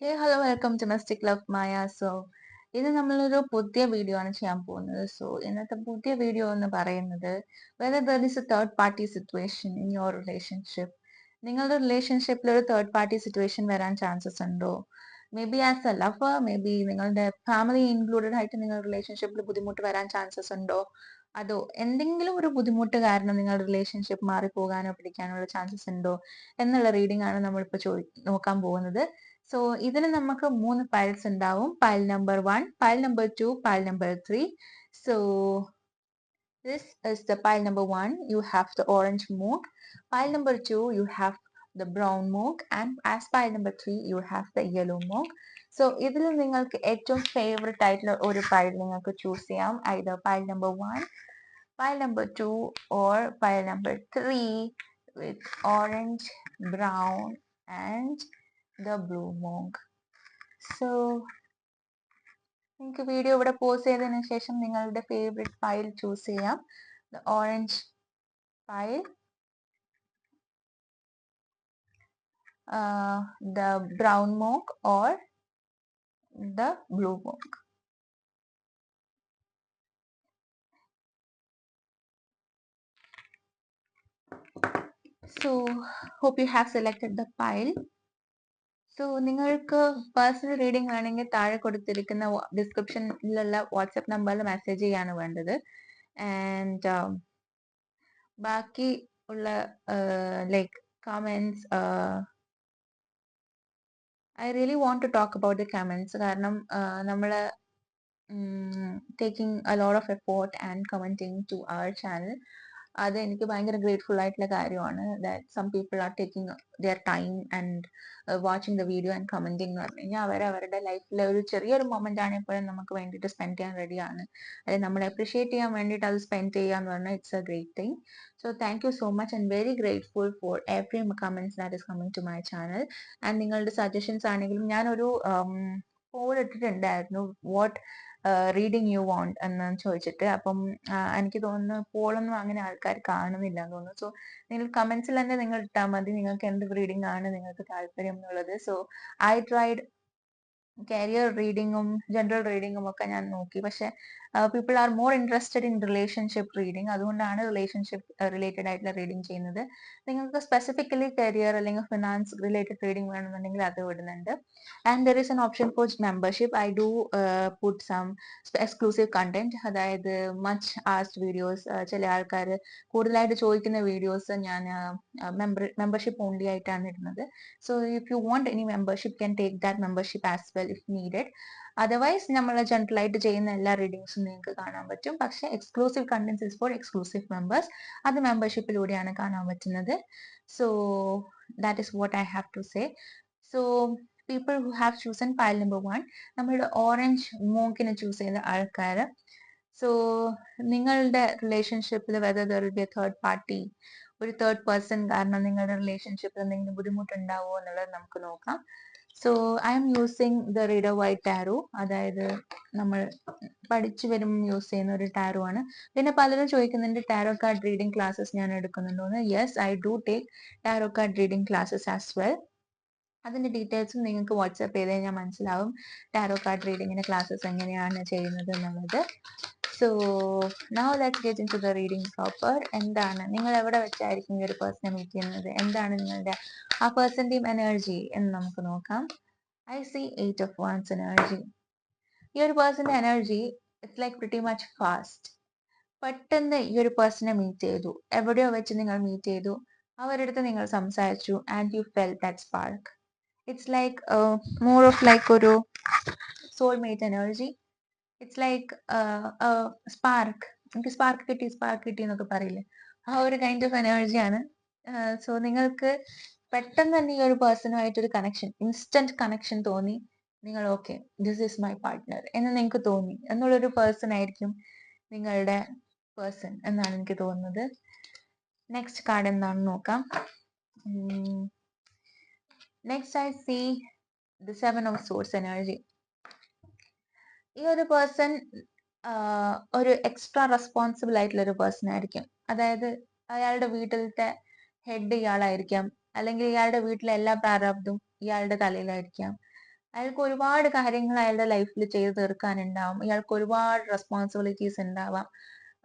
Hello welcome to mystic love Maya. ഇത് നമ്മളൊരു പുതിയ വീഡിയോ ആണ് ചെയ്യാൻ പോകുന്നത്. ഇന്നത്തെ പുതിയ വീഡിയോ എന്ന് പറയുന്നത് whether there is a third party situation in your relationship. നിങ്ങളുടെ റിലേഷൻഷിപ്പിൽ ഒരു തേർഡ് പാർട്ടി സിറ്റുവേഷൻ വരാൻ ചാൻസസ് ഉണ്ടോ? May be as A lover, may be നിങ്ങളുടെ ഫാമിലി ഇൻക്ലൂഡഡ് ആയിട്ട് നിങ്ങളുടെ റിലേഷൻഷിപ്പിൽ ബുദ്ധിമുട്ട് വരാൻ ചാൻസസ് ഉണ്ടോ? അതോ എന്തെങ്കിലും ഒരു ബുദ്ധിമുട്ട് കാരണം നിങ്ങളുടെ റിലേഷൻഷിപ്പ് മാറിപ്പോകാനോ പിടിക്കാനോ ചാൻസസ് ഉണ്ടോ എന്നുള്ള റീഡിംഗ് ആണ് നമ്മളിപ്പോൾ നോക്കാൻ പോകുന്നത്. ഇതിന് നമുക്ക് 3 piles ഉണ്ടാവും. Pile number 1, pile number 2, pile number 3. So this is the pile number 1. You have the orange moog. Pile number 2, you have the brown moog. And as pile number 3, you have the yellow moog. So ഇതിൽ നിങ്ങൾക്ക് ഏറ്റവും favourite ആയിട്ടുള്ള ഒരു pile നിങ്ങൾക്ക് choose ചെയ്യാം. Either pile number 1, pile number 2 or pile number 3 with orange, brown and the blue moog. So നിങ്ങൾക്ക് video ഇവിടെ pose ചെയ്തതിനു ശേഷം നിങ്ങളുടെ ഫേവറേറ്റ് ഫയൽ ചൂസ് ചെയ്യാം. The orange file, the brown mock or the blue mock. So hope you have selected the file. നിങ്ങൾക്ക് personal reading വേണമെങ്കിൽ താഴെ കൊടുത്തിരിക്കുന്ന ഡിസ്ക്രിപ്ഷനിലുള്ള വാട്സ്ആപ്പ് നമ്പറിൽ മെസ്സേജ് ചെയ്യാണ് വേണ്ടത്. ആൻഡ് ബാക്കി ഉള്ള like comments, I really want to talk about the comments കാരണം നമ്മൾ taking a lot of effort and commenting to our channel. അത് എനിക്ക് ഭയങ്കര ഗ്രേറ്റ്ഫുൾ ആയിട്ടുള്ള കാര്യമാണ്. That some people are taking their time and watching the video and commenting എന്ന് പറഞ്ഞു കഴിഞ്ഞാൽ അവരുടെ ലൈഫിലെ ഒരു ചെറിയൊരു മൊമെന്റ് ആണെപ്പോഴും നമുക്ക് വേണ്ടിയിട്ട് സ്പെൻഡ് ചെയ്യാൻ റെഡിയാണ്. അല്ലെങ്കിൽ നമ്മളെ അപ്രിഷിയേറ്റ് ചെയ്യാൻ വേണ്ടിയിട്ട് അത് സ്പെൻഡ് ചെയ്യാന്ന് പറഞ്ഞാൽ it's a great thing. So thank you so much and very grateful for every comments that is coming to my channel. And നിങ്ങളുടെ സജഷൻസ് ആണെങ്കിലും ഞാനൊരു പോൾ ഇട്ടിട്ടുണ്ടായിരുന്നു, വാട്ട് റീഡിങ് യു വോണ്ട് എന്ന് ചോദിച്ചിട്ട്. അപ്പം എനിക്ക് തോന്നുന്നു പോളൊന്നും അങ്ങനെ ആൾക്കാർ കാണുന്നില്ല എന്ന് തോന്നുന്നു. സോ നിങ്ങൾ കമന്റ്സിൽ തന്നെ നിങ്ങൾ ഇട്ടാൽ മതി നിങ്ങൾക്ക് എന്ത് റീഡിംഗ് ആണ് നിങ്ങൾക്ക് താല്പര്യം എന്നുള്ളത്. സോ ഐ ട്രൈഡ് കരിയർ റീഡിങ്ങും ജനറൽ റീഡിങ്ങും ഒക്കെ ഞാൻ നോക്കി. പക്ഷെ people are more interested in relationship reading. അതുകൊണ്ടാണ് റിലേഷൻഷിപ്പ് റിലേറ്റഡ് ആയിട്ടുള്ള റീഡിങ് ചെയ്യുന്നത്. നിങ്ങൾക്ക് സ്പെസിഫിക്കലി കരിയർ അല്ലെങ്കിൽ ഫിനാൻസ് റിലേറ്റഡ് റീഡിങ് വേണമെന്നുണ്ടെങ്കിൽ അത് വിടുന്നുണ്ട്. And there is an option for membership. I do put some exclusive content, അതായത് മച്ച് ആസ്ഡ് വീഡിയോസ്. ചില ആൾക്കാർ കൂടുതലായിട്ട് ചോദിക്കുന്ന വീഡിയോസ് ഞാൻ മെമ്പർഷിപ്പ് ഓൺലി ആയിട്ടാണ് ഇടുന്നത്. So if you want any membership can take that membership as well if needed. Otherwise നമ്മൾ general ആയിട്ട് ചെയ്യുന്ന എല്ലാ റീഡിങ്സും നിങ്ങൾക്ക് കാണാൻ പറ്റും. പക്ഷെ exclusive contents is for exclusive members. അത് മെമ്പർഷിപ്പിലൂടെയാണ് കാണാൻ പറ്റുന്നത്. So that is what I have to say. So people who have chosen pile number 1, നമ്മളുടെ ഓറഞ്ച് മോക്കിനെ ചൂസ് ചെയ്ത ആൾക്കാർ. സോ നിങ്ങളുടെ റിലേഷൻഷിപ്പിൽ whether there will be A third party, ഒരു തേർഡ് പേഴ്സൺ കാരണം നിങ്ങളുടെ റിലേഷൻഷിപ്പിൽ എന്തെങ്കിലും ബുദ്ധിമുട്ടുണ്ടാവോ എന്നുള്ളത് നമുക്ക് നോക്കാം. So I M using the reader white tarot, അതായത് നമ്മൾ പഠിച്ചു വരുമ്പോൾ യൂസ് ചെയ്യുന്ന ഒരു ടാരോ ആണ്. പിന്നെ പലരും ചോദിക്കുന്നുണ്ട് ടാരോ കാർഡ് റീഡിംഗ് ക്ലാസ്സസ് ഞാൻ എടുക്കുന്നുണ്ടോന്ന്. Yes, I do take tarot card reading classes as well. അതിന്റെ ഡീറ്റെയിൽസും നിങ്ങൾക്ക് വാട്സ്ആപ്പ് ചെയ്ത് കഴിഞ്ഞാൽ മനസ്സിലാവും ടാരോ കാർഡ് റീഡിങ്ങിന്റെ ക്ലാസ്സസ് എങ്ങനെയാണ് ചെയ്യുന്നത് എന്നുള്ളത്. So now let's get into the reading proper. എന്താണ് നിങ്ങൾ എവിടെ വെച്ചായിരിക്കും ഈ ഒരു പേഴ്സണെ മീറ്റ് ചെയ്യുന്നത്, എന്താണ് നിങ്ങളുടെ ആ പേഴ്സന്റെയും എനർജി എന്ന് നമുക്ക് നോക്കാം. I see 8 of Wands energy. ഈ ഒരു പേഴ്സന്റെ energy it's like pretty much fast. പെട്ടെന്ന് ഈ ഒരു പേഴ്സണെ മീറ്റ് ചെയ്തു, എവിടെയോ വെച്ച് നിങ്ങൾ മീറ്റ് ചെയ്തു, അവരുടെ അടുത്ത് നിങ്ങൾ സംസാരിച്ചു and you felt that spark. It's like more of like ഒരു soulmate energy. It's like spark. എനിക്ക് സ്പാർക്ക് കിട്ടി എന്നൊക്കെ പറയില്ലേ, ആ ഒരു കൈൻഡ് ഓഫ് എനർജിയാണ്. സോ നിങ്ങൾക്ക് പെട്ടെന്ന് തന്നെ ഈ ഒരു പേഴ്സണുമായിട്ട് ഒരു കണക്ഷൻ, ഇൻസ്റ്റന്റ് കണക്ഷൻ തോന്നി. നിങ്ങൾ okay, this is my partner എന്ന് നിങ്ങൾക്ക് തോന്നി എന്നുള്ളൊരു പേഴ്സൺ ആയിരിക്കും നിങ്ങളുടെ പേഴ്സൺ എന്നാണ് എനിക്ക് തോന്നുന്നത്. നെക്സ്റ്റ് കാർഡ് എന്താണെന്ന് നോക്കാം. Next I see the 7 of Swords energy. ഈ ഒരു പേഴ്സൺ ഒരു എക്സ്ട്രാ റെസ്പോൺസിബിൾ ആയിട്ടുള്ള ഒരു പേഴ്സൺ ആയിരിക്കും. അതായത് അയാളുടെ വീട്ടിലത്തെ ഹെഡ് ഇയാളായിരിക്കാം, അല്ലെങ്കിൽ ഇയാളുടെ വീട്ടിലെ എല്ലാ പ്രാരാബ്ദവും ഇയാളുടെ തലയിലായിരിക്കാം. അയാൾക്ക് ഒരുപാട് കാര്യങ്ങൾ അയാളുടെ ലൈഫിൽ ചെയ്ത് തീർക്കാനുണ്ടാവും. ഇയാൾക്ക് ഒരുപാട് റെസ്പോൺസിബിലിറ്റീസ് ഉണ്ടാവാം.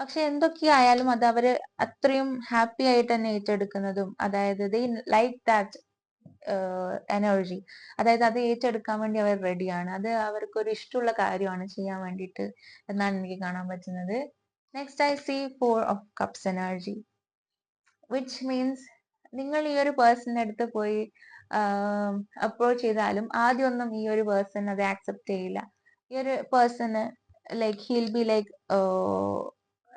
പക്ഷെ എന്തൊക്കെയായാലും അത് അവര് അത്രയും ഹാപ്പി ആയിട്ട് തന്നെ ഏറ്റെടുക്കുന്നതും, അതായത് ദേ ലൈക്ക് ദാറ്റ് എനർജി, അതായത് അത് ഏറ്റെടുക്കാൻ വേണ്ടി അവർ റെഡിയാണ്. അത് അവർക്ക് ഒരു ഇഷ്ടമുള്ള കാര്യമാണ് ചെയ്യാൻ വേണ്ടിയിട്ട് എന്നാണ് എനിക്ക് കാണാൻ പറ്റുന്നത്. Next I see 4 of Cups energy, which means നിങ്ങൾ ഈ ഒരു പേഴ്സണിന്റെ അടുത്ത് പോയി അപ്രോച്ച് ചെയ്താലും ആദ്യമൊന്നും ഈ ഒരു പേഴ്സൺ അത് ആക്സെപ്റ്റ് ചെയ്യില്ല. ഈ ഒരു person like he'll be like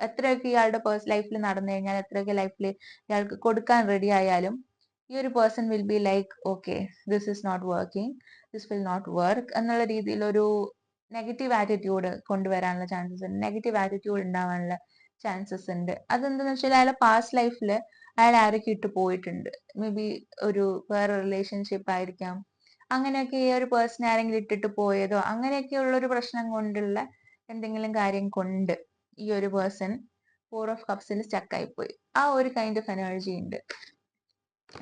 എത്രയൊക്കെ ഇയാളുടെ ലൈഫിൽ നടന്നു കഴിഞ്ഞാൽ, എത്രയൊക്കെ ലൈഫിൽ ഇയാൾക്ക് കൊടുക്കാൻ റെഡി ആയാലും, ഈ ഒരു person will be like okay, this is not working, this will not work എന്നുള്ള രീതിയിൽ ഒരു നെഗറ്റീവ് ആറ്റിറ്റ്യൂഡ് കൊണ്ടുവരാനുള്ള ചാൻസസ് ഉണ്ട്, നെഗറ്റീവ് ആറ്റിറ്റ്യൂഡ് ഉണ്ടാവാനുള്ള ചാൻസസ് ഉണ്ട്. അതെന്താന്ന് വെച്ചാൽ അയാളെ പാസ്റ്റ് ലൈഫിൽ അയാൾ ആരൊക്കെ ഇട്ട് പോയിട്ടുണ്ട്. മേ ബി ഒരു വേറെ റിലേഷൻഷിപ്പ് ആയിരിക്കാം. അങ്ങനെയൊക്കെ ഈ ഒരു പേഴ്സൺ ആരെങ്കിലും ഇട്ടിട്ട് പോയതോ അങ്ങനെയൊക്കെയുള്ള ഒരു പ്രശ്നം കൊണ്ടുള്ള എന്തെങ്കിലും കാര്യം കൊണ്ട് ഈ ഒരു പേഴ്സൺ 4 of Cupsൽ സ്റ്റക്ക് പോയി. ആ ഒരു കൈൻഡ് ഓഫ് എനർജി ഉണ്ട്.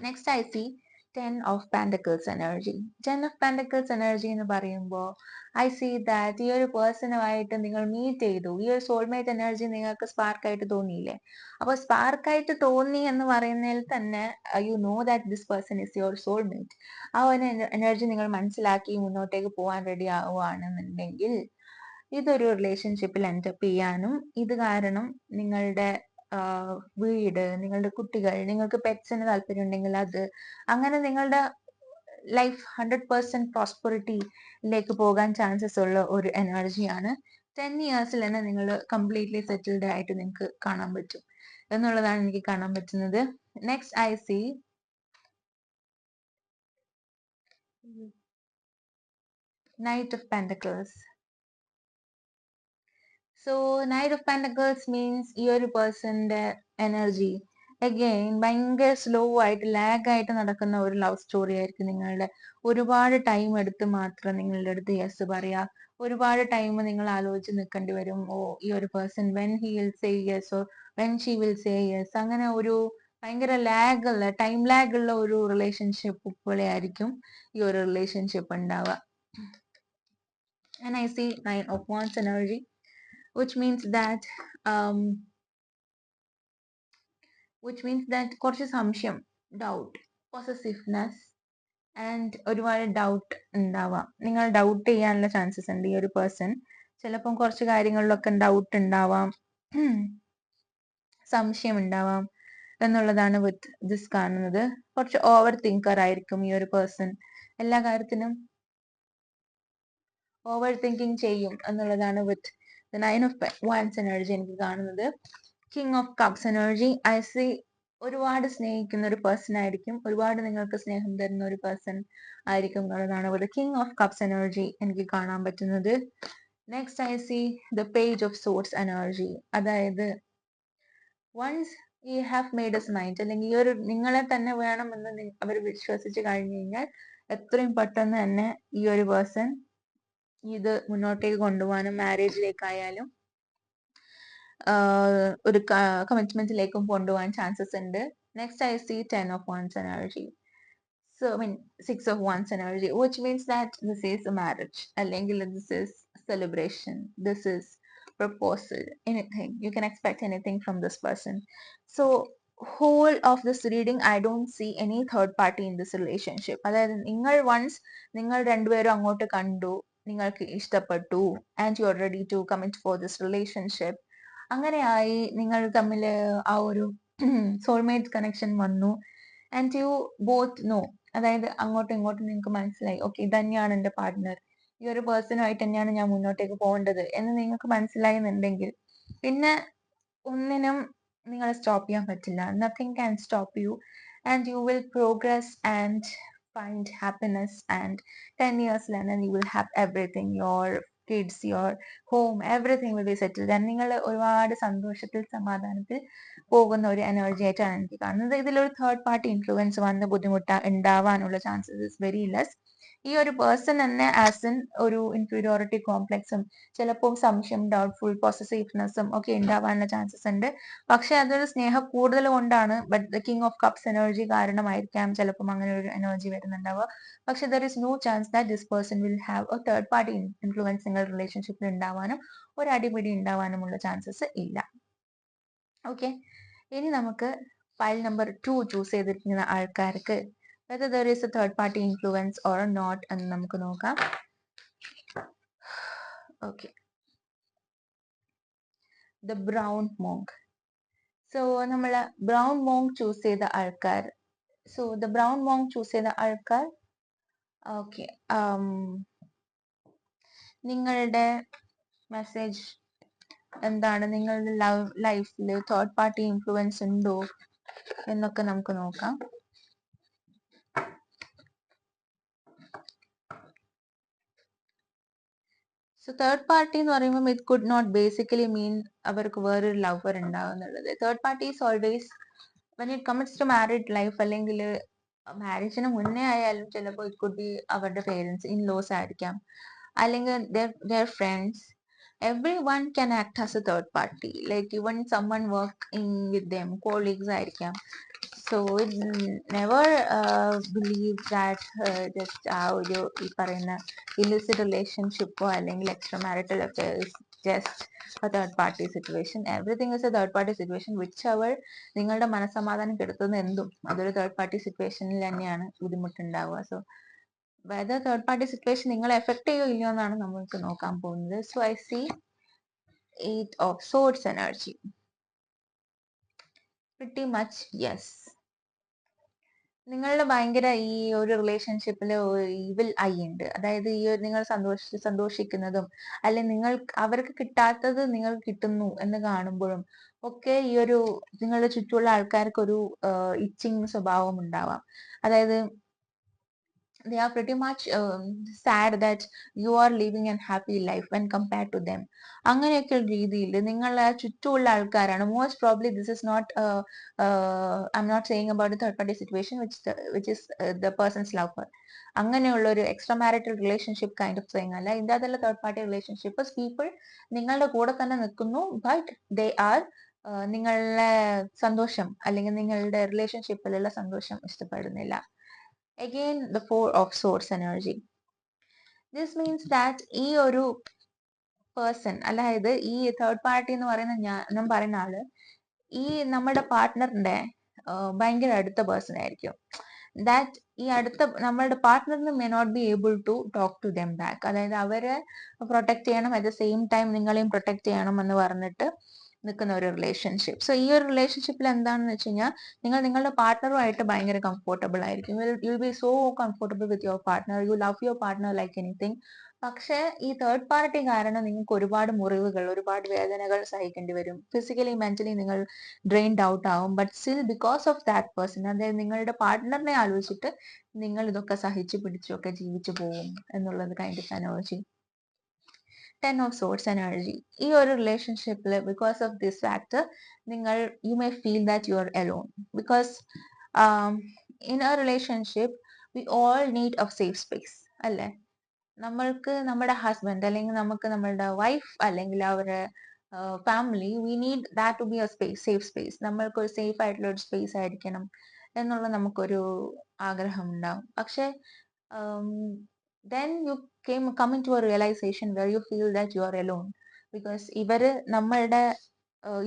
Next I C 10 of Pentacles energy. 10 of Pentacles energy എന്ന് പറയുമ്പോൾ ഐ സി ദാറ്റ് ഈ ഒരു പേഴ്സണുമായിട്ട് നിങ്ങൾ മീറ്റ് ചെയ്തു, ഈ ഒരു സോൾമേറ്റ് എനർജി നിങ്ങൾക്ക് സ്പാർക്ക് ആയിട്ട് തോന്നിയില്ലേ? അപ്പൊ സ്പാർക്ക് ആയിട്ട് തോന്നി എന്ന് പറയുന്നതിൽ തന്നെ you know that this person is your soulmate. ആ ഒരു എനർജി നിങ്ങൾ മനസ്സിലാക്കി മുന്നോട്ടേക്ക് പോകാൻ റെഡി ആവുകയാണെന്നുണ്ടെങ്കിൽ ഇതൊരു റിലേഷൻഷിപ്പിൽ എൻറ്റപ്പ് ചെയ്യാനും, ഇത് കാരണം നിങ്ങളുടെ വീട്, നിങ്ങളുടെ കുട്ടികൾ, നിങ്ങൾക്ക് പെറ്റ്സിന് താല്പര്യം ഉണ്ടെങ്കിൽ അത്, അങ്ങനെ നിങ്ങളുടെ ലൈഫ് 100% പ്രോസ്പെറിറ്റിയിലേക്ക് പോകാൻ ചാൻസസ് ഉള്ള ഒരു എനർജിയാണ്. 10 ഇയേഴ്സിൽ തന്നെ നിങ്ങൾ കംപ്ലീറ്റ്ലി സെറ്റിൽഡ് ആയിട്ട് നിങ്ങൾക്ക് കാണാൻ പറ്റും എന്നുള്ളതാണ് എനിക്ക് കാണാൻ പറ്റുന്നത്. Next I C Knight of Pentacles. So knight of pentacles means ഈ ഒരു പേഴ്സന്റെ എനർജി അഗെയിൻ ഭയങ്കര സ്ലോ ആയിട്ട് ലാഗ് ആയിട്ട് നടക്കുന്ന ഒരു ലവ് സ്റ്റോറി ആയിരിക്കും നിങ്ങളുടെ. ഒരുപാട് ടൈം എടുത്ത് മാത്രം നിങ്ങളുടെ അടുത്ത് യെസ് പറയാ. ഒരുപാട് ടൈം നിങ്ങൾ ആലോചിച്ച് നിൽക്കേണ്ടി വരും. ഓ ഈ ഒരു person when he will say yes or when she will say yes, അങ്ങനെ ഒരു ഭയങ്കര ലാഗ് ഉള്ള ടൈം ലാഗ് ഉള്ള ഒരു റിലേഷൻഷിപ്പ് പോലെ ആയിരിക്കും ഈ ഒരു റിലേഷൻഷിപ്പ് ഉണ്ടാവുക. And I see 9 of Wands energy, which means that കുറച്ച് സംശയം, ഡൗട്ട്, പൊസസീവ്നെസ് ആൻഡ് ഒരുപാട് ഡൗട്ട് ഉണ്ടാവാം. നിങ്ങൾ ഡൗട്ട് ചെയ്യാനുള്ള ചാൻസസ് ഉണ്ട്. ഈ ഒരു പേഴ്സൺ ചിലപ്പം കുറച്ച് കാര്യങ്ങളിലൊക്കെ ഡൗട്ട് ഉണ്ടാവാം, സംശയം ഉണ്ടാവാം എന്നുള്ളതാണ് വിത്ത് ദിസ് കാണുന്നത്. കുറച്ച് ഓവർ തിങ്കർ ആയിരിക്കും ഈ ഒരു പേഴ്സൺ. എല്ലാ കാര്യത്തിനും ഓവർ തിങ്കിങ് ചെയ്യും എന്നുള്ളതാണ് with the 9 of Wands energy എനിക്ക് കാണുന്നത്. King of cups energy I C ഒരുപാട് സ്നേഹിക്കുന്ന ഒരു പേഴ്സൺ ആയിരിക്കും, ഒരുപാട് നിങ്ങൾക്ക് സ്നേഹം തരുന്ന ഒരു പേഴ്സൺ ആയിരിക്കും എന്നുള്ളതാണ് with king of cups energy എനിക്ക് കാണാൻ പറ്റുന്നത്. Next I see the page of swords energy, അതായത് once you have made as mind, അല്ലെങ്കിൽ ഈ ഒരു നിങ്ങളെ തന്നെ വേണമെന്ന് അവർ വിശ്വസിച്ച് കഴിഞ്ഞു കഴിഞ്ഞാൽ എത്രയും പെട്ടെന്ന് തന്നെ ഈ ഒരു പേഴ്സൺ ഇത് മുന്നോട്ടേക്ക് കൊണ്ടുപോകാനും മാരേജിലേക്കായാലും ഒരു കമ്മിറ്റ്മെന്റിലേക്കും കൊണ്ടുപോകാൻ ചാൻസസ് ഉണ്ട്. Next I C 10 of Wands energy. So I mean 6 of Wands energy, which means that this is a marriage, അല്ലെങ്കിൽ this is celebration, this is proposal, anything. You can expect anything from this person. So whole of this reading I don't see any third party in this relationship. അതായത് നിങ്ങൾ once നിങ്ങൾ രണ്ടുപേരും അങ്ങോട്ട് കണ്ടു, നിങ്ങൾക്ക് ഇഷ്ടപ്പെട്ടു, and you are ready to commit for this relationship. അങ്ങനെയായി നിങ്ങൾ തമ്മിൽ ആ ഒരു സോൾമേറ്റ് കണക്ഷൻ വന്നു, ആൻഡ് യു ബോത്ത് നോ, അതായത് അങ്ങോട്ടും ഇങ്ങോട്ടും നിങ്ങൾക്ക് മനസ്സിലായി ഓക്കെ ഇത് തന്നെയാണ് എൻ്റെ പാർട്ട്ണർ, ഈ ഒരു പേഴ്സണുമായിട്ട് തന്നെയാണ് ഞാൻ മുന്നോട്ടേക്ക് പോകേണ്ടത് എന്ന് നിങ്ങൾക്ക് മനസ്സിലായി എന്നുണ്ടെങ്കിൽ പിന്നെ ഒന്നിനും നിങ്ങളെ സ്റ്റോപ്പ് ചെയ്യാൻ പറ്റില്ല. Nothing can stop you and you will progress and find happiness, and 10 years later you will have everything, your kids, your home, everything will be settled, and നിങ്ങൾ ഒരുപാട് സന്തോഷത്തിൽ സമാധാനത്തിൽ പോകുന്ന ഒരു എനർജി ആയിട്ടാണ് എനിക്ക് കാണുന്നത്. ഇതിലൊരു തേർഡ് പാർട്ടി ഇൻഫ്ലുവൻസ് വന്ന് ബുദ്ധിമുട്ട് ഉണ്ടാവാനുള്ള ചാൻസസ് ഇസ് വെരി ലെസ്. ഈ ഒരു പേഴ്സൺ തന്നെ ആസ് ഇൻ ഒരു ഇൻഫീരിയോറിറ്റി കോംപ്ലക്സും ചിലപ്പോൾ സംശയം, ഡൗട്ട്ഫുൾ, പൊസസീവ്നെസ്സും ഒക്കെ ഉണ്ടാവാനുള്ള ചാൻസസ് ഉണ്ട്. പക്ഷെ അതൊരു സ്നേഹം കൂടുതൽ കൊണ്ടാണ്. But the king of cups energy കാരണമായിരിക്കാം ചിലപ്പം അങ്ങനെ ഒരു എനർജി വരുന്നുണ്ടാവുക. പക്ഷെ there is no chance that this person will have a third party influence നിങ്ങളുടെ റിലേഷൻഷിപ്പിൽ ഉണ്ടാവാനും ഒരു അടിപിടി ഉണ്ടാവാനുമുള്ള ചാൻസസ് ഇല്ല. ഓക്കെ, ഇനി നമുക്ക് ഫയൽ നമ്പർ 2 ചൂസ് ചെയ്തിരിക്കുന്ന ആൾക്കാർക്ക് whether there is a third party influence or not എന്ന് നമുക്ക് നോക്കാം. Okay, the brown monk. So നമ്മൾ brown monk ചൂസ് ചെയ്ത ആൾക്കാർ, so the brown monk choose ചെയ്ത ആൾക്കാർ, ഓക്കെ, നിങ്ങളുടെ മെസ്സേജ് എന്താണ്, നിങ്ങളുടെ ലൈഫിൽ തേർഡ് പാർട്ടി ഇൻഫ്ലുവൻസ് ഉണ്ടോ എന്നൊക്കെ നമുക്ക് നോക്കാം. സോ തേർഡ് പാർട്ടി എന്ന് പറയുമ്പോൾ it could not basically mean അവർക്ക് വേറൊരു ലവർ ഉണ്ടാവും എന്നുള്ളത്. Third party is always when it comes to married life, അല്ലെങ്കിൽ മാരേജിന് മുന്നേ ആയാലും ചിലപ്പോൾ ഇറ്റ് കുഡ് ബി അവരുടെ പേരൻസ്, ഇൻ ലോസ് ആയിരിക്കാം, അല്ലെങ്കിൽ their friends. Everyone can act as a third party, like even someone working with them, colleagues ആയിരിക്കാം. So never believe that just ആ ഒരു ഈ പറയുന്ന illicit relationship അല്ലെങ്കിൽ extra marital affairs just a third party situation. Everything is a third party situation. whichever നിങ്ങളുടെ മനസ്സമാധാനം കെടുത്തുന്ന എന്തും അതൊരു തേർഡ് പാർട്ടി സിറ്റുവേഷനിൽ തന്നെയാണ് ബുദ്ധിമുട്ടുണ്ടാവുക. So whether third party situation നിങ്ങളെ എഫക്ട് ചെയ്യോ ഇല്ലയോ എന്നാണ് നമ്മൾക്ക് നോക്കാൻ പോകുന്നത്. So I see 8 of swords energy. pretty much yes. നിങ്ങളുടെ ഭയങ്കര ഈ ഒരു റിലേഷൻഷിപ്പിൽ ഈവിൽ ഐ ഉണ്ട്. അതായത് ഈ ഒരു നിങ്ങൾ സന്തോഷിക്കുന്നതും അല്ലെങ്കിൽ നിങ്ങൾ അവർക്ക് കിട്ടാത്തത് നിങ്ങൾക്ക് കിട്ടുന്നു എന്ന് കാണുമ്പോഴും ഒക്കെ ഈ ഒരു നിങ്ങളുടെ ചുറ്റുമുള്ള ആൾക്കാർക്ക് ഒരു ഇച്ചിങ് സ്വഭാവം ഉണ്ടാവാം. അതായത് they are pretty much sad that you are living a happy life when compared to them. അങ്ങനെയൊക്കെ രീതിയിൽ നിങ്ങളെ ചുറ്റുമുള്ള ആൾക്കാരാണ് most probably this is not I'm not saying about third party situation which is the person's lover. അങ്ങനെയുള്ള ഒരു extra marital relationship kind of thing അല്ല. ഇതിൻ്റെ അതല്ല തേർഡ് പാർട്ടി റിലേഷൻഷിപ്പ്. പീപ്പിൾ നിങ്ങളുടെ കൂടെ തന്നെ നിൽക്കുന്നു, ബട്ട് ദേ ആർ നിങ്ങളുടെ സന്തോഷം അല്ലെങ്കിൽ നിങ്ങളുടെ റിലേഷൻഷിപ്പിലുള്ള സന്തോഷം ഇഷ്ടപ്പെടുന്നില്ല. Again, the 4 of swords energy. This means that ഈ ഒരു പേഴ്സൺ, അതായത് ഈ തേർഡ് പാർട്ടി എന്ന് പറയുന്ന ഞാൻ പറയുന്ന ആള് ഈ നമ്മുടെ പാർട്ട്ണറിന്റെ ഭയങ്കര അടുത്ത പേഴ്സൺ ആയിരിക്കും. ദാറ്റ് ഈ അടുത്ത നമ്മളുടെ പാർട്ട്ണറിന് may not be able to talk to them back. അതായത് അവരെ പ്രൊട്ടക്ട് ചെയ്യണം, അറ്റ് ദ സെയിം ടൈം നിങ്ങളെയും പ്രൊട്ടക്ട് ചെയ്യണം എന്ന് പറഞ്ഞിട്ട് നിൽക്കുന്ന ഒരു റിലേഷൻഷിപ്പ്. സോ ഈ ഒരു റിലേഷൻഷിപ്പിൽ എന്താണെന്ന് വെച്ച് കഴിഞ്ഞാൽ നിങ്ങൾ നിങ്ങളുടെ പാർട്ട്ണറുമായിട്ട് ഭയങ്കര കംഫോർട്ടബിൾ ആയിരിക്കും. U will B so comfortable with your partner, you love your partner like anything. പക്ഷേ ഈ തേർഡ് പാർട്ടി കാരണം നിങ്ങൾക്ക് ഒരുപാട് മുറിവുകൾ, ഒരുപാട് വേദനകൾ സഹിക്കേണ്ടി വരും. ഫിസിക്കലി മെന്റലി നിങ്ങൾ ഡ്രെയിൻഡ് ഔട്ട് ആവും. But still because of that person, അതായത് നിങ്ങളുടെ പാർട്ട്ണറിനെ ആലോചിച്ചിട്ട് നിങ്ങൾ ഇതൊക്കെ സഹിച്ചു പിടിച്ചൊക്കെ ജീവിച്ചു പോകും എന്നുള്ളത് kind of energy. 10 of swords energy. ഈ ഒരു റിലേഷൻഷിപ്പിൽ ബിക്കോസ് ഓഫ് ദിസ് ഫാക്ടർ നിങ്ങൾ U may feel that you R alone. Because in A relationship we all need A safe space അല്ലേ? നമ്മൾക്ക് നമ്മുടെ ഹസ്ബൻഡ് അല്ലെങ്കിൽ നമുക്ക് നമ്മളുടെ വൈഫ് അല്ലെങ്കിൽ അവരുടെ family, we need that to be a space, safe space. നമ്മൾക്ക് ഒരു സേഫ് ആയിട്ടുള്ള ഒരു സ്പേസ് ആയിരിക്കണം എന്നുള്ള നമുക്കൊരു ആഗ്രഹം ഉണ്ടാവും. പക്ഷെ then you come into a realization where you feel that you are alone because ഇവര് നമ്മളുടെ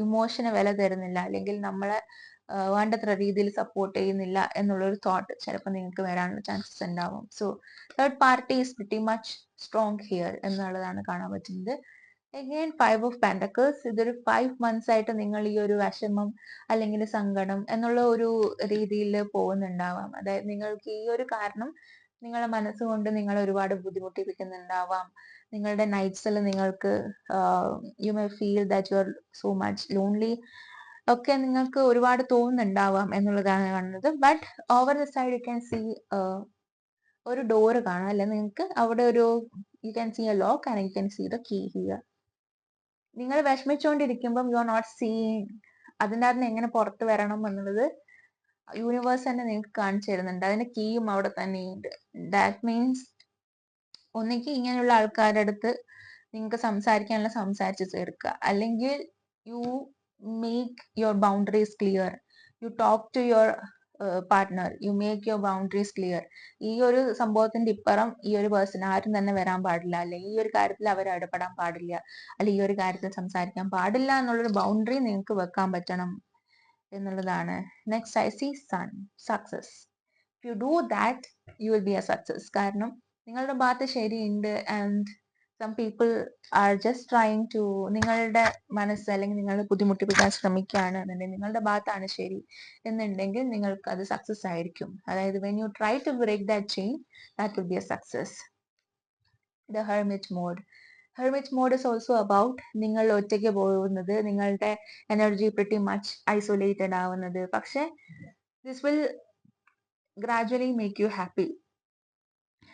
ഇമോഷന് വില തരുന്നില്ല അല്ലെങ്കിൽ നമ്മളെ വേണ്ടത്ര രീതിയിൽ സപ്പോർട്ട് ചെയ്യുന്നില്ല എന്നുള്ളൊരു തോട്ട് ചിലപ്പോൾ നിങ്ങൾക്ക് വരാനുള്ള ചാൻസസ് ഉണ്ടാവും. So third party is pretty much strong here എന്നുള്ളതാണ് കാണാൻ പറ്റുന്നത്. Again 5 of Pentacles. ഇതൊരു 5 months ആയിട്ട് നിങ്ങൾ ഈ ഒരു വിഷമം അല്ലെങ്കിൽ സങ്കടം എന്നുള്ള ഒരു രീതിയിൽ പോകുന്നുണ്ടാവാം. അതായത് നിങ്ങൾക്ക് ഈ ഒരു കാരണം നിങ്ങളുടെ മനസ്സുകൊണ്ട് നിങ്ങൾ ഒരുപാട് ബുദ്ധിമുട്ടിപ്പിക്കുന്നുണ്ടാവാം. നിങ്ങളുടെ നൈറ്റ്സിൽ നിങ്ങൾക്ക് you may feel that you are so much lonely ഒക്കെ നിങ്ങൾക്ക് ഒരുപാട് തോന്നുന്നുണ്ടാവാം എന്നുള്ളതാണ് കാണുന്നത്. But over the side you can see ഒരു ഡോറ് കാണാം അല്ലെ നിങ്ങൾക്ക് അവിടെ ഒരു you can see a lock and you can see the key here. നിങ്ങൾ വിഷമിച്ചുകൊണ്ടിരിക്കുമ്പം യു ആർ നോട്ട് സീയിങ് അതിൻ്റെ അകത്ത് എങ്ങനെ പുറത്ത് വരണം എന്നുള്ളത് യൂണിവേഴ്സ് തന്നെ നിങ്ങൾക്ക് കാണിച്ചു തരുന്നുണ്ട്. അതിന്റെ കീയും അവിടെ തന്നെയുണ്ട്. ദാറ്റ് മീൻസ് ഒന്നെങ്കിൽ ഇങ്ങനെയുള്ള ആൾക്കാരുടെ അടുത്ത് നിങ്ങൾക്ക് സംസാരിക്കാനുള്ള സംസാരിച്ച് തീർക്കുക, അല്ലെങ്കിൽ you make your boundaries clear, you talk to your partner, you make your boundaries clear. ഈ ഒരു സംഭവത്തിന്റെ ഇപ്പുറം ഈ ഒരു പേഴ്സൺ ആരും തന്നെ വരാൻ പാടില്ല, അല്ലെങ്കിൽ ഈ ഒരു കാര്യത്തിൽ അവർ ഇടപെടാൻ പാടില്ല, അല്ലെങ്കിൽ ഈ ഒരു കാര്യത്തിൽ സംസാരിക്കാൻ പാടില്ല എന്നുള്ളൊരു ബൗണ്ടറി നിങ്ങൾക്ക് വെക്കാൻ പറ്റണം എന്നുള്ളതാണ്. Next I see sun, success. If you do that you will be a success. കാരണം നിങ്ങളുടെ ഭാഗത്ത് ശരിയുണ്ട്, and some people are just trying to, നിങ്ങളുടെ മനസ്സ് അല്ലെങ്കിൽ നിങ്ങളെ ബുദ്ധിമുട്ടിപ്പിക്കാൻ ശ്രമിക്കുകയാണ് എന്നുണ്ടെങ്കിൽ നിങ്ങളുടെ ഭാഗത്താണ് ശരി എന്നുണ്ടെങ്കിൽ നിങ്ങൾക്ക് അത് സക്സസ് ആയിരിക്കും. അതായത് when you try to break that chain, that will be a success. The hermit mode. Hermit mode is also about നിങ്ങൾ ഒറ്റയ്ക്ക് പോകുന്നത്, നിങ്ങളുടെ എനർജി പ്രിറ്റി മച്ച് ഐസൊലേറ്റഡ് ആവുന്നത്. പക്ഷെ this will gradually make you happy.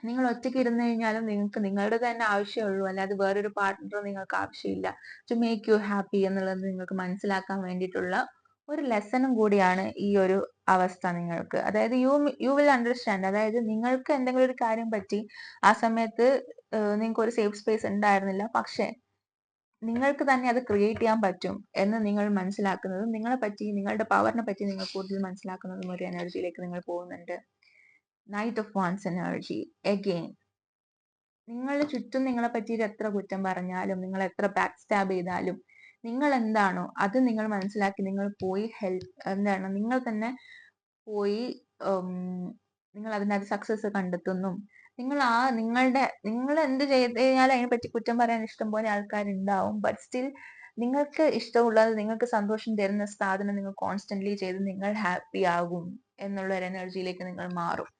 നിങ്ങൾ ഒറ്റയ്ക്ക് ഇരുന്ന് കഴിഞ്ഞാലും നിങ്ങൾക്ക് നിങ്ങളുടെ തന്നെ ആവശ്യമുള്ളൂ, അല്ലാതെ വേറൊരു പാർട്ട്ണർ നിങ്ങൾക്ക് ആവശ്യമില്ല. ടു മേക്ക് യു ഹാപ്പി എന്നുള്ളത് നിങ്ങൾക്ക് മനസ്സിലാക്കാൻ വേണ്ടിയിട്ടുള്ള ഒരു ലെസണും കൂടിയാണ് ഈ ഒരു അവസ്ഥ നിങ്ങൾക്ക്. അതായത് യു വിൽ അണ്ടർസ്റ്റാൻഡ്, അതായത് നിങ്ങൾക്ക് എന്തെങ്കിലും ഒരു കാര്യം പറ്റി ആ സമയത്ത് നിങ്ങൾക്ക് ഒരു സേഫ് സ്പേസ് ഉണ്ടായിരുന്നില്ല, പക്ഷെ നിങ്ങൾക്ക് തന്നെ അത് ക്രിയേറ്റ് ചെയ്യാൻ പറ്റും എന്ന് നിങ്ങൾ മനസ്സിലാക്കുന്നതും, നിങ്ങളെ പറ്റി നിങ്ങളുടെ പവറിനെ പറ്റി നിങ്ങൾ കൂടുതൽ മനസ്സിലാക്കുന്നതും ഒരു എനർജിയിലേക്ക് നിങ്ങൾ പോകുന്നുണ്ട്. Knight of wands energy. Again, നിങ്ങളുടെ ചുറ്റും നിങ്ങളെ പറ്റിയിട്ട് എത്ര കുറ്റം പറഞ്ഞാലും, നിങ്ങൾ എത്ര ബാക്ക് സ്റ്റാബ് ചെയ്താലും, നിങ്ങൾ എന്താണോ അത് നിങ്ങൾ മനസ്സിലാക്കി നിങ്ങൾ പോയി എന്താണ് നിങ്ങൾ തന്നെ പോയി നിങ്ങൾ അതിനകത്ത് സക്സസ് കണ്ടെത്തുന്നു. നിങ്ങൾ എന്ത് ചെയ്ത് കഴിഞ്ഞാലും അതിനെ പറ്റി കുറ്റം പറയാൻ ഇഷ്ടം പോലെ ആൾക്കാരുണ്ടാവും. ബട്ട് സ്റ്റിൽ നിങ്ങൾക്ക് ഇഷ്ടമുള്ളത്, നിങ്ങൾക്ക് സന്തോഷം തരുന്ന സാധനം നിങ്ങൾ കോൺസ്റ്റന്റ്ലി ചെയ്ത് നിങ്ങൾ ഹാപ്പി ആകും എന്നുള്ള ഒരു എനർജിയിലേക്ക് നിങ്ങൾ മാറും.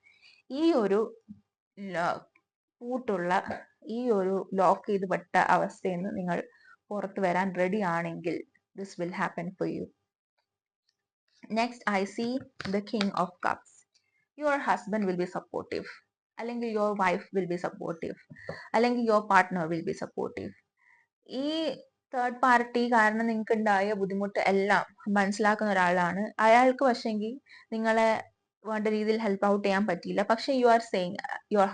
ഈ ഒരു പൂട്ടുള്ള, ഈ ഒരു ലോക്ക് ചെയ്ത് പെട്ട അവസ്ഥയിൽ നിന്ന് നിങ്ങൾ പുറത്തു വരാൻ റെഡി ആണെങ്കിൽ this will happen for you. Next I see the king of cups. Your husband will be supportive, അല്ലെങ്കിൽ your wife will be supportive, അല്ലെങ്കിൽ your partner will be supportive. ഈ തേർഡ് പാർട്ടി കാരണം നിങ്ങൾക്ക് ഉണ്ടായ ബുദ്ധിമുട്ട് എല്ലാം മനസ്സിലാക്കുന്ന ഒരാളാണ്. അയാൾക്ക് പക്ഷെങ്കിൽ നിങ്ങളെ വേണ്ട രീതിയിൽ ഹെൽപ്പ് ഔട്ട് ചെയ്യാൻ പറ്റിയില്ല, പക്ഷെ you are saying you are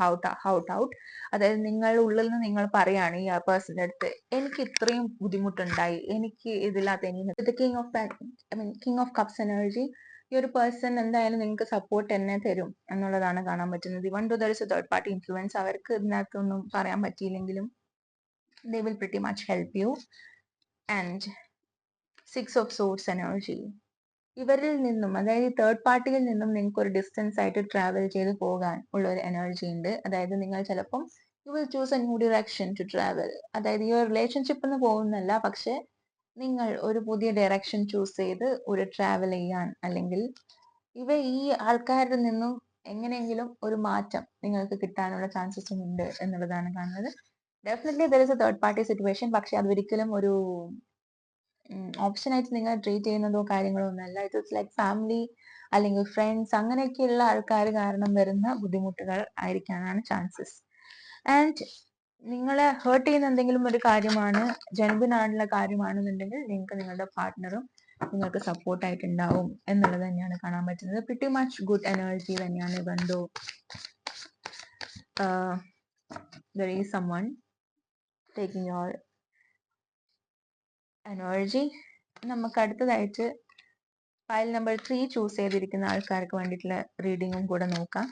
out. അതായത് നിങ്ങളുടെ ഉള്ളിൽ നിന്ന് നിങ്ങൾ പറയാണ് ഈ പേഴ്സന്റെ അടുത്ത്, എനിക്ക് ഇത്രയും ബുദ്ധിമുട്ടുണ്ടായി, എനിക്ക് ഇതില്ലാത്ത കിങ് ഓഫ് കപ്സ് എനർജി. ഈ ഒരു പേഴ്സൺ എന്തായാലും നിങ്ങൾക്ക് സപ്പോർട്ട് തന്നെ തരും എന്നുള്ളതാണ് കാണാൻ പറ്റുന്നത്. Even though there is a third party influence, അവർക്ക് ഇതിനകത്തൊന്നും പറയാൻ പറ്റിയില്ലെങ്കിലും they will pretty much help you. And Six of Swords energy. ഇവരിൽ നിന്നും, അതായത് തേർഡ് പാർട്ടിയിൽ നിന്നും നിങ്ങൾക്ക് ഒരു ഡിസ്റ്റൻസ് ആയിട്ട് ട്രാവൽ ചെയ്ത് പോകാൻ ഉള്ള ഒരു എനർജി ഉണ്ട്. അതായത് നിങ്ങൾ ചിലപ്പം you will choose a new direction to travel. അതായത് ഈ ഒരു റിലേഷൻഷിപ്പിൽ നിന്ന് പോകുന്നല്ല, പക്ഷെ നിങ്ങൾ ഒരു പുതിയ ഡയറക്ഷൻ ചൂസ് ചെയ്ത് ഒരു ട്രാവൽ ചെയ്യാൻ, അല്ലെങ്കിൽ ഈ ആൾക്കാരിൽ നിന്നും എങ്ങനെയെങ്കിലും ഒരു മാറ്റം നിങ്ങൾക്ക് കിട്ടാനുള്ള ചാൻസസും ഉണ്ട് എന്നുള്ളതാണ് കാണുന്നത്. Definitely there is a third party situation, പക്ഷെ അത് ഒരിക്കലും ഒരു ഓപ്ഷൻ ആയിട്ട് നിങ്ങൾ ട്രീറ്റ് ചെയ്യുന്നതോ കാര്യങ്ങളോ ഒന്നല്ല. ഇറ്റ്സ് ലൈക്ക് ഫാമിലി അല്ലെങ്കിൽ ഫ്രണ്ട്സ്, അങ്ങനെയൊക്കെയുള്ള ആൾക്കാർ കാരണം വരുന്ന ബുദ്ധിമുട്ടുകൾ ആയിരിക്കാനാണ് ചാൻസസ്. ആൻഡ് നിങ്ങളെ ഹേർട്ട് ചെയ്യുന്ന എന്തെങ്കിലും ഒരു കാര്യമാണ്, ജെനുവിൻ ആയിട്ടുള്ള കാര്യമാണെന്നുണ്ടെങ്കിൽ നിങ്ങൾക്ക് നിങ്ങളുടെ പാർട്ട്ണറും നിങ്ങൾക്ക് സപ്പോർട്ടായിട്ട് ഉണ്ടാവും എന്നുള്ളത് തന്നെയാണ് കാണാൻ പറ്റുന്നത്. പ്രിറ്റി മച്ച് ഗുഡ് എനർജി തന്നെയാണ്. ബന്ധു there is someone taking your energy. നമുക്ക് അടുത്തതായിട്ട് ഫയൽ നമ്പർ 3 ചൂസ് ചെയ്തിരിക്കുന്ന ആൾക്കാർക്ക് വേണ്ടിയിട്ടുള്ള റീഡിങ്ങും കൂടെ നോക്കാം.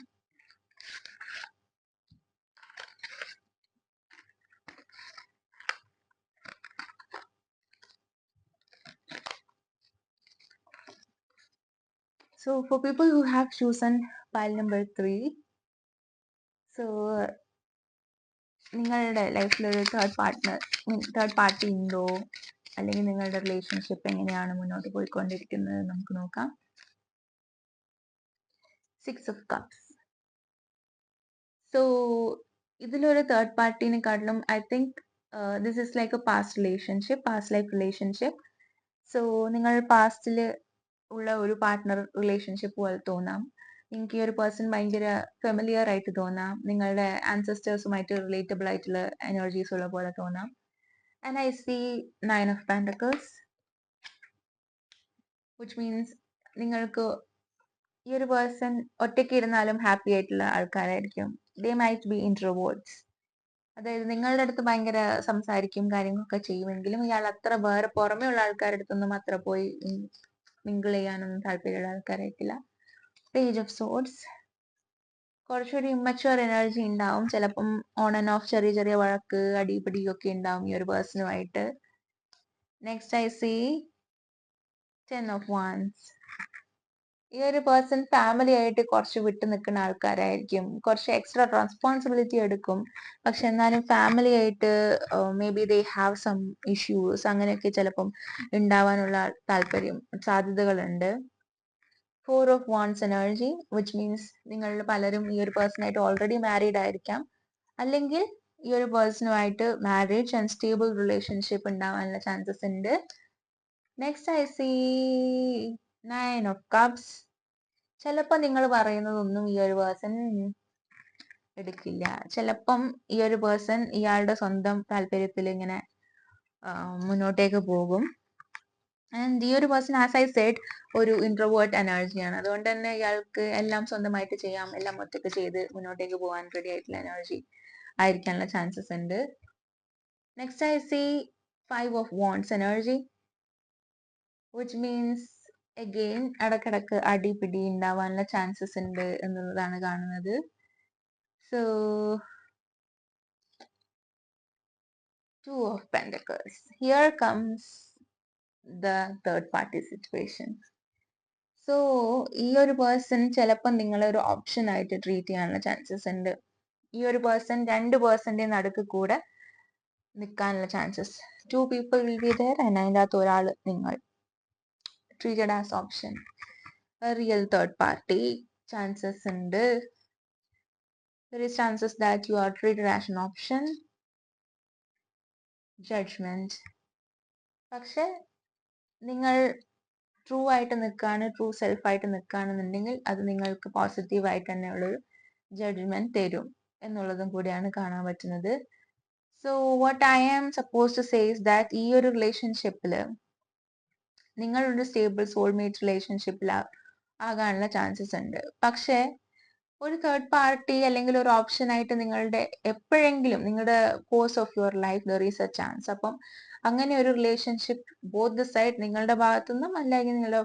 So for people who have chosen file number 3, so നിങ്ങളുടെ ലൈഫിൽ ഒരു തേർഡ് പാർട്ടി ഉണ്ടോ, അല്ലെങ്കിൽ നിങ്ങളുടെ റിലേഷൻഷിപ്പ് എങ്ങനെയാണ് മുന്നോട്ട് പോയിക്കൊണ്ടിരിക്കുന്നത് നമുക്ക് നോക്കാം. 6 of Cups. So ഇതിലൊരു തേർഡ് പാർട്ടിനെക്കാട്ടിലും I think this is like a past life relationship. So നിങ്ങൾ പാസ്റ്റിൽ ഉള്ള ഒരു പാർട്ട്ണർ റിലേഷൻഷിപ്പ് പോലെ തോന്നാം. നിങ്ങൾക്ക് ഈ ഒരു പേഴ്സൺ ഭയങ്കര ഫെമിലിയർ ആയിട്ട് തോന്നാം, നിങ്ങളുടെ ആൻസസ്റ്റേഴ്സുമായിട്ട് റിലേറ്റബിൾ ആയിട്ടുള്ള എനർജീസ് ഉള്ള പോലെ തോന്നാം. And I C 9 of Pentacles, which means നിങ്ങൾക്ക് ഈ ഒരു പേഴ്സൺ ഒറ്റയ്ക്ക് ഇരുന്നാലും ഹാപ്പി ആയിട്ടുള്ള ആൾക്കാരായിരിക്കും. They might be introverts. അതായത് നിങ്ങളുടെ അടുത്ത് ഭയങ്കര സംസാരിക്കും കാര്യങ്ങളൊക്കെ ചെയ്യുമെങ്കിലും ഇയാൾ അത്ര വേറെ പുറമേ ഉള്ള ആൾക്കാരുടെ അടുത്തൊന്നും അത്ര പോയി മിങ്കിൾ ചെയ്യാനൊന്നും താല്പര്യമുള്ള ആൾക്കാരായിട്ടില്ല. പേജ് ഓഫ് സോഡ്സ് കുറച്ചുകൂടി ഇമ്മച്ചുവർ എനർജി ഉണ്ടാവും. ചിലപ്പം ഓൺ ആൻഡ് ഓഫ് ചെറിയ ചെറിയ വഴക്ക് അടിപിടിയൊക്കെ ഉണ്ടാവും ഈ ഒരു പേഴ്സണുമായിട്ട്. Next I see 10 of Wands. ഈ ഒരു പേഴ്സൺ ഫാമിലി ആയിട്ട് കുറച്ച് വിട്ടു നിൽക്കുന്ന ആൾക്കാരായിരിക്കും. കുറച്ച് എക്സ്ട്രാ റെസ്പോൺസിബിലിറ്റി എടുക്കും. പക്ഷെ എന്നാലും ഫാമിലി ആയിട്ട് may be they have some issues അങ്ങനെയൊക്കെ ചിലപ്പം ഉണ്ടാവാനുള്ള സാധ്യതകളുണ്ട്. 4 of Wands energy which means നിങ്ങളിൽ പലരും ഈ ഒരു പേഴ്സണായിട്ട് ഓൾറെഡി മാരീഡ് ആയിരിക്കാം. അല്ലെങ്കിൽ ഈ ഒരു പേഴ്സണുമായിട്ട് മാരേജ് ആൻഡ് സ്റ്റേബിൾ റിലേഷൻഷിപ്പ് ഉണ്ടാവാനുള്ള ചാൻസസ് ഉണ്ട്. Next I see 9 of Cups. ചിലപ്പോൾ നിങ്ങൾ പറയുന്നതൊന്നും ഈ ഒരു പേഴ്സൺ എടുക്കില്ല. ചിലപ്പം ഈ ഒരു പേഴ്സൺ ഇയാളുടെ സ്വന്തം താല്പര്യത്തിൽ ഇങ്ങനെ മുന്നോട്ടേക്ക് പോകും. ആൻഡ് ഈ ഒരു പേഴ്സൺ ആസ് ഐ സെഡ് ഒരു ഇൻട്രോവേർട്ട് എനർജിയാണ്. അതുകൊണ്ട് തന്നെ ഇയാൾക്ക് എല്ലാം സ്വന്തമായിട്ട് ചെയ്യാം, എല്ലാം ഒറ്റയ്ക്ക് ചെയ്ത് മുന്നോട്ടേക്ക് പോകാൻ റെഡി ആയിട്ടുള്ള എനർജി ആയിരിക്കാനുള്ള ചാൻസസ് ഉണ്ട്. Next I see 5 of Wands energy which means again ഇടക്കിടക്ക് അടിപിടി ഉണ്ടാവാനുള്ള ചാൻസസ് ഉണ്ട് എന്നുള്ളതാണ് കാണുന്നത്. So 2 of Pentacles. Here comes the third party situation. So ഈ ഒരു പേഴ്സൺ ചിലപ്പോൾ നിങ്ങളെ ഒരു ഓപ്ഷൻ ആയിട്ട് ട്രീറ്റ് ചെയ്യാനുള്ള ചാൻസസ് ഉണ്ട്. ഈ ഒരു പേഴ്സൺ 2 പേഴ്സന്റെ നടുക്ക് കൂടെ നിൽക്കാനുള്ള chances. 2 people will be there and അതിൻ്റെ അകത്ത് ഒരാൾ നിങ്ങൾ treated as option. A real third party chances ഉണ്ട്. There is chances that you are treated as an option. Judgment. പക്ഷെ നിങ്ങൾ ട്രൂ ആയിട്ട് നിൽക്കുകയാണ്, ട്രൂ സെൽഫ് ആയിട്ട് നിൽക്കുകയാണെന്നുണ്ടെങ്കിൽ അത് നിങ്ങൾക്ക് പോസിറ്റീവ് ആയിട്ട് തന്നെയുള്ളൊരു ജഡ്ജ്മെന്റ് തരും എന്നുള്ളതും കൂടിയാണ് കാണാൻ പറ്റുന്നത്. So what I am suppose to say is that ഈ ഒരു റിലേഷൻഷിപ്പിൽ നിങ്ങളൊരു സ്റ്റേബിൾ സോൾമേറ്റ് റിലേഷൻഷിപ്പിൽ ആകാനുള്ള ചാൻസസ് ഉണ്ട്. പക്ഷേ ഒരു തേർഡ് പാർട്ടി അല്ലെങ്കിൽ ഒരു ഓപ്ഷൻ ആയിട്ട് നിങ്ങളുടെ എപ്പോഴെങ്കിലും നിങ്ങളുടെ course of your life there is a chance. അപ്പം അങ്ങനെ ഒരു റിലേഷൻഷിപ്പ് ബോത്ത് ദ സൈഡ് നിങ്ങളുടെ ഭാഗത്തുനിന്നും അല്ലെങ്കിൽ നിങ്ങളുടെ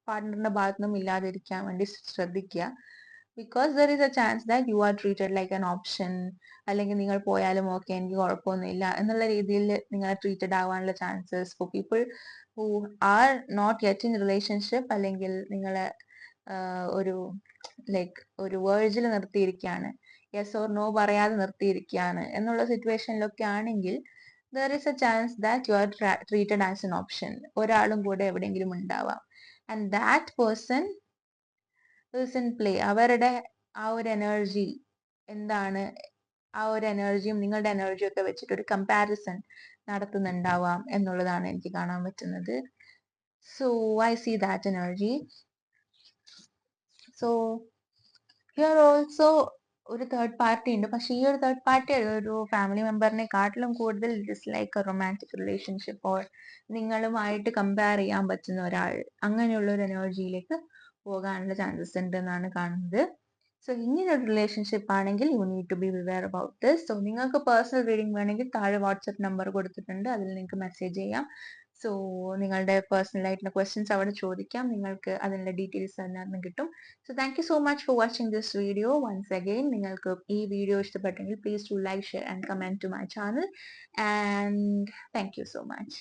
പാർട്ട്ണറിന്റെ ഭാഗത്തുനിന്നും ഇല്ലാതിരിക്കാൻ വേണ്ടി ശ്രദ്ധിക്കുക. Because there is a chance that you are treated like an option, അല്ലെങ്കിൽ നിങ്ങൾ പോയാലും ഓക്കെ എനിക്ക് കുഴപ്പമൊന്നുമില്ല എന്നുള്ള രീതിയിൽ നിങ്ങളെ ട്രീറ്റഡ് ആവാനുള്ള chances for people who are not yet in relationship, അല്ലെങ്കിൽ നിങ്ങളെ ഒരു ലൈക്ക് ഒരു വേർജിൽ നിർത്തിയിരിക്കുകയാണ്, യെസ് ഓർ നോ പറയാതെ നിർത്തിയിരിക്കുകയാണ് എന്നുള്ള സിറ്റുവേഷനിലൊക്കെ ആണെങ്കിൽ there is a chance that you are treated as an option. ഒരാളും കൂടെ എവിടെയെങ്കിലും ഉണ്ടാവാം. And that person is in play. അവരുടെ ആ ഒരു എനർജി എന്താണ്, ആ ഒരു എനർജിയും നിങ്ങളുടെ എനർജിയും ഒക്കെ വെച്ചിട്ട് ഒരു കമ്പാരിസൺ നടത്തുന്നുണ്ടാവാം എന്നുള്ളതാണ് എനിക്ക് കാണാൻ പറ്റുന്നത്. So I see that energy. So here also ഒരു തേർഡ് പാർട്ടി ഉണ്ട്. പക്ഷെ ഈ ഒരു തേർഡ് പാർട്ടി ഒരു ഫാമിലി മെമ്പറിനെ കാട്ടിലും കൂടുതൽ it is like a romantic relationship or നിങ്ങളുമായിട്ട് കമ്പയർ ചെയ്യാൻ പറ്റുന്ന ഒരാൾ, അങ്ങനെയുള്ള ഒരു എനർജിയിലേക്ക് പോകാനുള്ള ചാൻസസ് ഉണ്ട് എന്നാണ് കാണുന്നത്. സോ ഇങ്ങനെ ഒരു റിലേഷൻഷിപ്പ് ആണെങ്കിൽ you need to be aware about this. So നിങ്ങൾക്ക് പേഴ്സണൽ റീഡിംഗ് വേണമെങ്കിൽ താഴെ വാട്സ്ആപ്പ് നമ്പർ കൊടുത്തിട്ടുണ്ട്, അതിൽ നിങ്ങൾക്ക് മെസ്സേജ് ചെയ്യാം. സോ നിങ്ങളുടെ പേഴ്സണൽ ആയിട്ടുള്ള ക്വസ്റ്റ്യൻസ് അവിടെ ചോദിക്കാം, നിങ്ങൾക്ക് അതിൻ്റെ ഡീറ്റെയിൽസ് അതിനകത്ത് കിട്ടും. So thank you so much for watching this video. Once again നിങ്ങൾക്ക് ഈ വീഡിയോ ഇഷ്ടപ്പെട്ടെങ്കിൽ please to like, share and comment to my channel. And thank you so much.